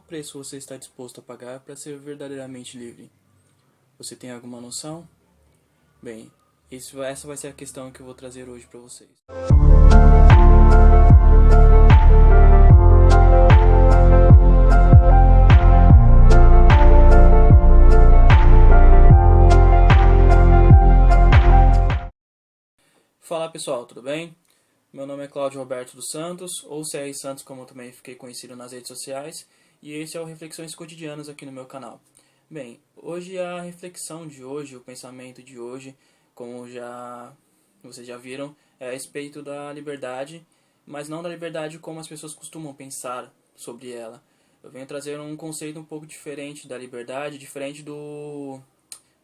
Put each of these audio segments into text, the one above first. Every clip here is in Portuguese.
preço você está disposto a pagar para ser verdadeiramente livre? Você tem alguma noção? Bem, essa vai ser a questão que eu vou trazer hoje para vocês. Fala pessoal, tudo bem? Meu nome é Cláudio Roberto dos Santos, ou CR Santos como eu também fiquei conhecido nas redes sociais, e esse é o Reflexões Cotidianas aqui no meu canal. Bem, hoje a reflexão de hoje, o pensamento de hoje, como vocês já viram, é a respeito da liberdade, mas não da liberdade como as pessoas costumam pensar sobre ela. Eu venho trazer um conceito um pouco diferente da liberdade, diferente do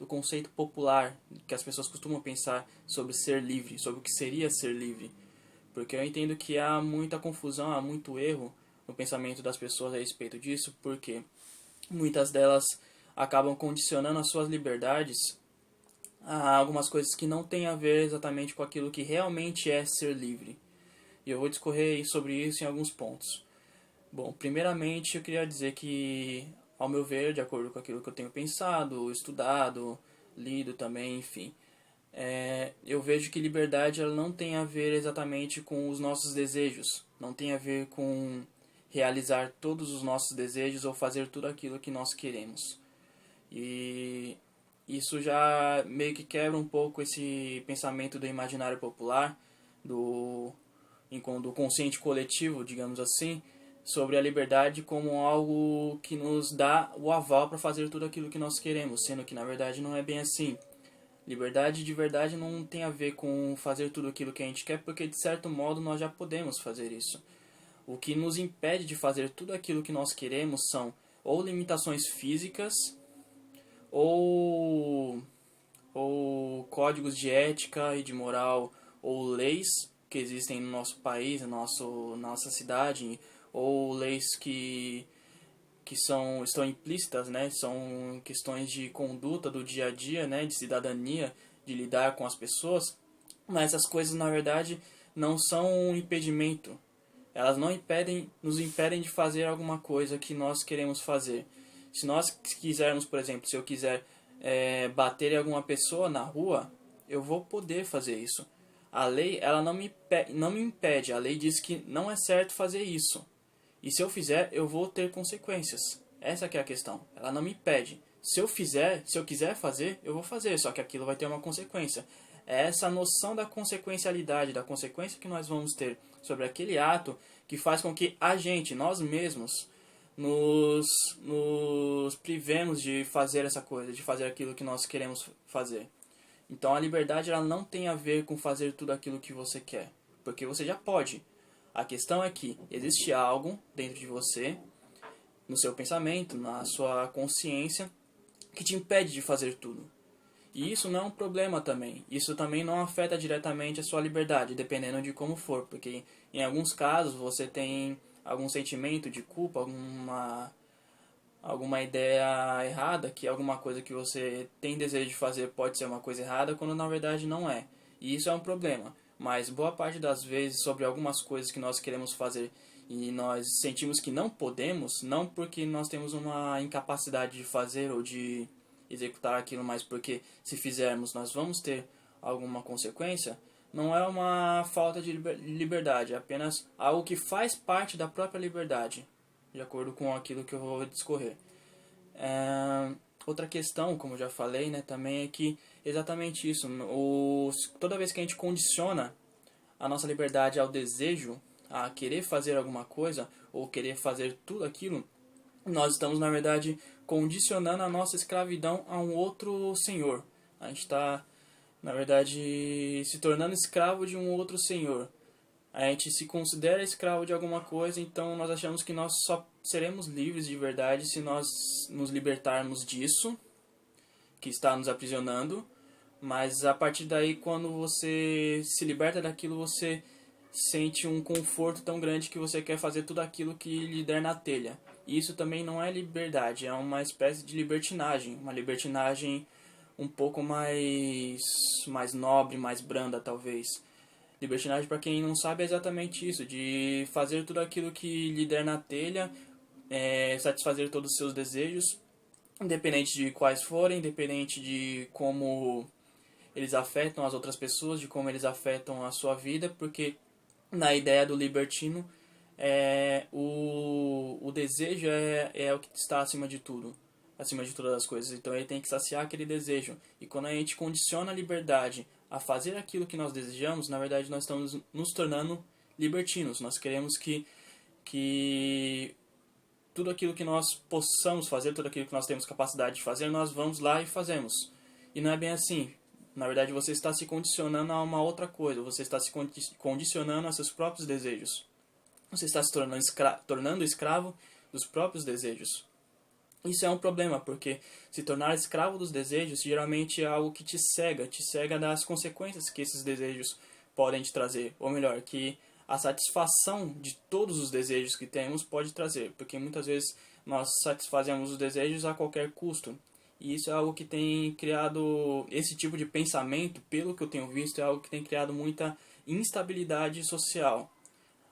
conceito popular que as pessoas costumam pensar sobre ser livre, sobre o que seria ser livre. Porque eu entendo que há muita confusão, há muito erro no pensamento das pessoas a respeito disso, porque muitas delas acabam condicionando as suas liberdades a algumas coisas que não têm a ver exatamente com aquilo que realmente é ser livre. E eu vou discorrer sobre isso em alguns pontos. Bom, primeiramente eu queria dizer que, ao meu ver, de acordo com aquilo que eu tenho pensado, estudado, lido também, enfim, eu vejo que liberdade ela não tem a ver exatamente com os nossos desejos, não tem a ver com realizar todos os nossos desejos ou fazer tudo aquilo que nós queremos. E isso já meio que quebra um pouco esse pensamento do imaginário popular, do consciente coletivo, digamos assim, sobre a liberdade como algo que nos dá o aval para fazer tudo aquilo que nós queremos, sendo que na verdade não é bem assim. Liberdade de verdade não tem a ver com fazer tudo aquilo que a gente quer, porque de certo modo nós já podemos fazer isso. O que nos impede de fazer tudo aquilo que nós queremos são ou limitações físicas ou códigos de ética e de moral ou leis que existem no nosso país, na nossa cidade, ou leis que estão implícitas, né? São questões de conduta do dia a dia, né? De cidadania, de lidar com as pessoas. Mas essas coisas, na verdade, não são um impedimento. Elas não nos impedem de fazer alguma coisa que nós queremos fazer. Se nós quisermos, por exemplo, se eu quiser bater em alguma pessoa na rua, eu vou poder fazer isso. A lei ela não me impede. A lei diz que não é certo fazer isso. E se eu fizer, eu vou ter consequências. Essa que é a questão. Ela não me impede. Se eu quiser fazer, eu vou fazer. Só que aquilo vai ter uma consequência. É essa noção da consequencialidade, da consequência que nós vamos ter sobre aquele ato que faz com que a gente, nós mesmos, nos privemos de fazer essa coisa, de fazer aquilo que nós queremos fazer. Então a liberdade ela não tem a ver com fazer tudo aquilo que você quer. Porque você já pode. A questão é que existe algo dentro de você, no seu pensamento, na sua consciência, que te impede de fazer tudo. E isso não é um problema também. Isso também não afeta diretamente a sua liberdade, dependendo de como for. Porque em alguns casos você tem algum sentimento de culpa, alguma ideia errada, que alguma coisa que você tem desejo de fazer pode ser uma coisa errada, quando na verdade não é. E isso é um problema. Mas boa parte das vezes sobre algumas coisas que nós queremos fazer e nós sentimos que não podemos, não porque nós temos uma incapacidade de fazer ou de executar aquilo, mas porque se fizermos nós vamos ter alguma consequência, não é uma falta de liberdade, é apenas algo que faz parte da própria liberdade, de acordo com aquilo que eu vou discorrer. Outra questão, como eu já falei, né, também é que exatamente isso, toda vez que a gente condiciona a nossa liberdade ao desejo, a querer fazer alguma coisa ou querer fazer tudo aquilo, nós estamos na verdade condicionando a nossa escravidão a um outro senhor. A gente está na verdade se tornando escravo de um outro senhor. A gente se considera escravo de alguma coisa, então nós achamos que nós só seremos livres de verdade se nós nos libertarmos disso, que está nos aprisionando. Mas a partir daí, quando você se liberta daquilo, você sente um conforto tão grande que você quer fazer tudo aquilo que lhe der na telha. E isso também não é liberdade, é uma espécie de libertinagem. Uma libertinagem um pouco mais nobre, mais branda, talvez. Libertinagem, para quem não sabe, é exatamente isso, de fazer tudo aquilo que lhe der na telha, satisfazer todos os seus desejos, independente de quais forem, independente de como eles afetam as outras pessoas, de como eles afetam a sua vida, porque na ideia do libertino, o desejo é o que está acima de todas as coisas. Então ele tem que saciar aquele desejo. E quando a gente condiciona a liberdade a fazer aquilo que nós desejamos, na verdade nós estamos nos tornando libertinos. Nós queremos que tudo aquilo que nós possamos fazer, tudo aquilo que nós temos capacidade de fazer, nós vamos lá e fazemos. E não é bem assim. Na verdade, você está se condicionando a uma outra coisa. Você está se condicionando a seus próprios desejos. Você está se tornando escravo dos próprios desejos. Isso é um problema, porque se tornar escravo dos desejos geralmente é algo que te cega das consequências que esses desejos podem te trazer. Ou melhor, que a satisfação de todos os desejos que temos pode trazer. Porque muitas vezes nós satisfazemos os desejos a qualquer custo. E isso é algo que tem criado, esse tipo de pensamento, pelo que eu tenho visto, é algo que tem criado muita instabilidade social.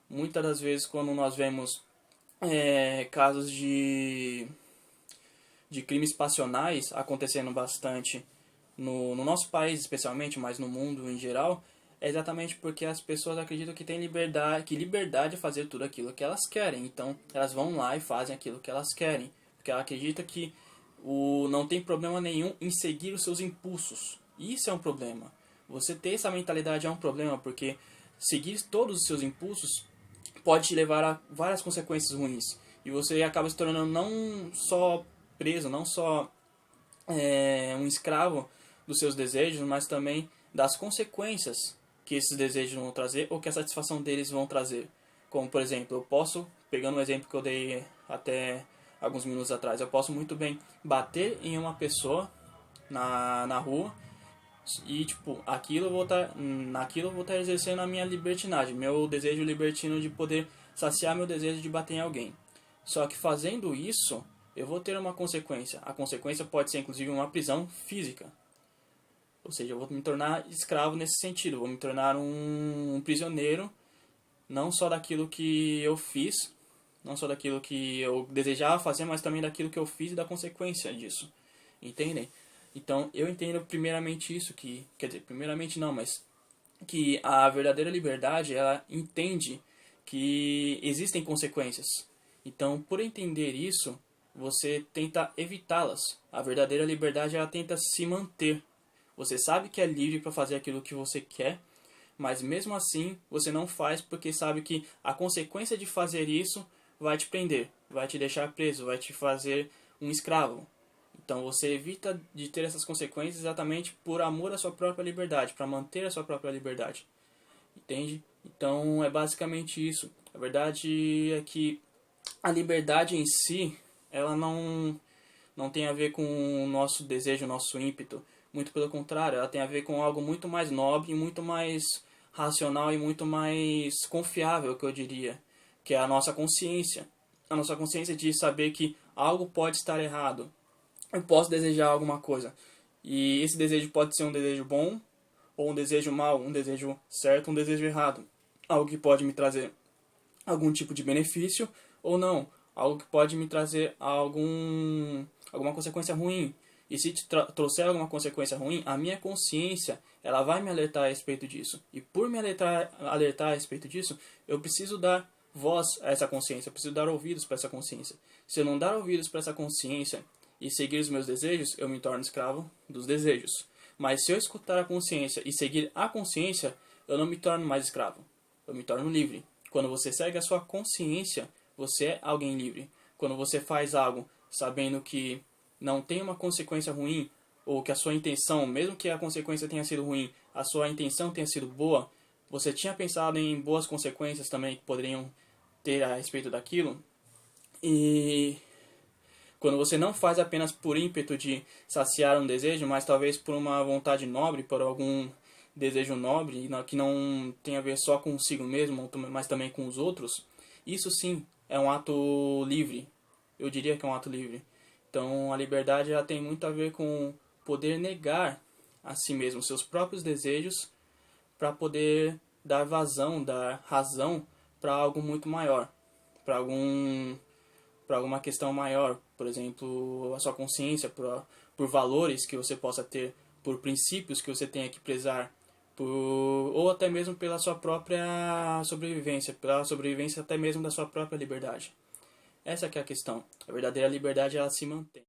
Muitas das vezes, quando nós vemos casos de crimes passionais acontecendo bastante no nosso país, especialmente, mas no mundo em geral, é exatamente porque as pessoas acreditam que têm liberdade de fazer tudo aquilo que elas querem. Então, elas vão lá e fazem aquilo que elas querem. Porque ela acredita que não tem problema nenhum em seguir os seus impulsos. Isso é um problema. Você ter essa mentalidade é um problema, porque seguir todos os seus impulsos pode te levar a várias consequências ruins. E você acaba se tornando não só preso, não só um escravo dos seus desejos, mas também das consequências que esses desejos vão trazer ou que a satisfação deles vão trazer. Como, por exemplo, eu posso, pegando um exemplo que eu dei até alguns minutos atrás, eu posso muito bem bater em uma pessoa na rua e, tipo, naquilo eu vou estar exercendo a minha libertinagem, meu desejo libertino de poder saciar meu desejo de bater em alguém. Só que fazendo isso, eu vou ter uma consequência. A consequência pode ser, inclusive, uma prisão física. Ou seja, eu vou me tornar escravo nesse sentido, vou me tornar um prisioneiro, não só daquilo que eu fiz, não só daquilo que eu desejava fazer, mas também daquilo que eu fiz e da consequência disso. Entendem? Então, eu entendo primeiramente isso, primeiramente não, mas que a verdadeira liberdade, ela entende que existem consequências. Então, por entender isso, você tenta evitá-las. A verdadeira liberdade, ela tenta se manter. Você sabe que é livre para fazer aquilo que você quer, mas mesmo assim, você não faz porque sabe que a consequência de fazer isso vai te prender, vai te deixar preso, vai te fazer um escravo. Então você evita de ter essas consequências exatamente por amor à sua própria liberdade, para manter a sua própria liberdade. Entende? Então é basicamente isso. A verdade é que a liberdade em si, ela não tem a ver com o nosso desejo, o nosso ímpeto. Muito pelo contrário, ela tem a ver com algo muito mais nobre, muito mais racional e muito mais confiável, que eu diria, que é a nossa consciência. A nossa consciência de saber que algo pode estar errado. Eu posso desejar alguma coisa. E esse desejo pode ser um desejo bom ou um desejo mau, um desejo certo, um desejo errado. Algo que pode me trazer algum tipo de benefício ou não. Algo que pode me trazer alguma consequência ruim. E se trouxer alguma consequência ruim, a minha consciência ela vai me alertar a respeito disso. E por me alertar a respeito disso, eu preciso dar voz a essa consciência, eu preciso dar ouvidos para essa consciência. Se eu não dar ouvidos para essa consciência e seguir os meus desejos, eu me torno escravo dos desejos. Mas se eu escutar a consciência e seguir a consciência, eu não me torno mais escravo, eu me torno livre. Quando você segue a sua consciência, você é alguém livre. Quando você faz algo sabendo que não tem uma consequência ruim, ou que a sua intenção, mesmo que a consequência tenha sido ruim, a sua intenção tenha sido boa, você tinha pensado em boas consequências também que poderiam ter a respeito daquilo. E quando você não faz apenas por ímpeto de saciar um desejo, mas talvez por uma vontade nobre, por algum desejo nobre, que não tem a ver só consigo mesmo, mas também com os outros, isso sim é um ato livre. Eu diria que é um ato livre. Então a liberdade ela tem muito a ver com poder negar a si mesmo seus próprios desejos para poder dar vazão, dar razão para algo muito maior, para por alguma questão maior, por exemplo, a sua consciência, por valores que você possa ter, por princípios que você tenha que prezar, ou até mesmo pela sua própria sobrevivência, pela sobrevivência até mesmo da sua própria liberdade. Essa que é a questão. A verdadeira liberdade, ela se mantém.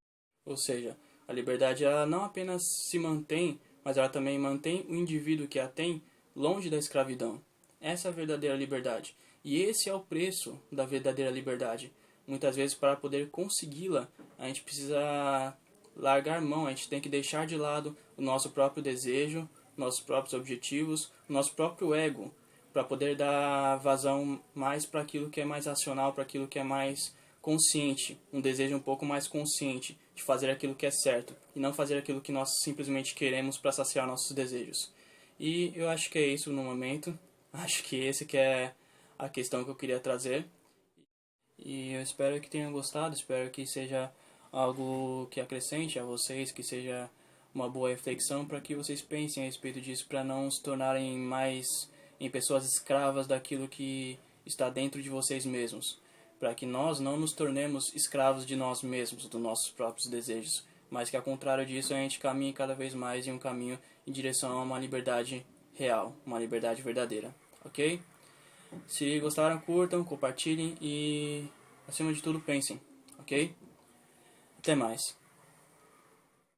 Ou seja, a liberdade, ela não apenas se mantém, mas ela também mantém o indivíduo que a tem longe da escravidão. Essa é a verdadeira liberdade. E esse é o preço da verdadeira liberdade. Muitas vezes, para poder consegui-la, a gente precisa largar mão, a gente tem que deixar de lado o nosso próprio desejo, nossos próprios objetivos, o nosso próprio ego, para poder dar vazão mais para aquilo que é mais racional, para aquilo que é mais consciente, um desejo um pouco mais consciente de fazer aquilo que é certo e não fazer aquilo que nós simplesmente queremos para saciar nossos desejos. E eu acho que é isso no momento. Acho que esse que é a questão que eu queria trazer. E eu espero que tenham gostado, espero que seja algo que acrescente a vocês, que seja uma boa reflexão para que vocês pensem a respeito disso, para não se tornarem mais em pessoas escravas daquilo que está dentro de vocês mesmos, para que nós não nos tornemos escravos de nós mesmos, dos nossos próprios desejos, mas que ao contrário disso a gente caminhe cada vez mais em um caminho em direção a uma liberdade real, uma liberdade verdadeira, ok? Se gostaram, curtam, compartilhem e, acima de tudo, pensem, ok? Até mais.